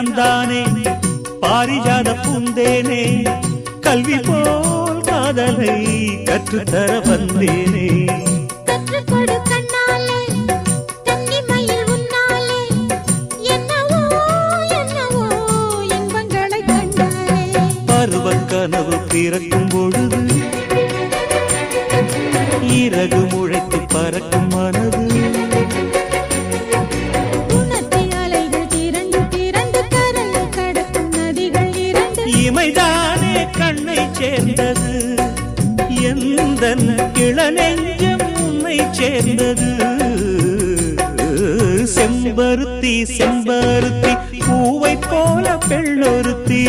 நான் தானே பாரிஜாத பூந்தேனே கல்வி போல் காதலை கற்றுத்தர வந்தேனே கற்றுக்கொடு கண்ணாலே கன்னிமயில் உன்னாலே என்னவோ என்னவோ இன்பங்களை கண்டாலே பருவ கனவு பிறக்கும் பொழுது இறகு முளைத்து பறக்கும் மனது இமைதானே கண்ணை சேர்ந்தது எந்தன் இளநெஞ்சம் உன்னை சேர்ந்தது செம்பருத்தி செம்பருத்தி பூவை போல பெண்ணொருத்தி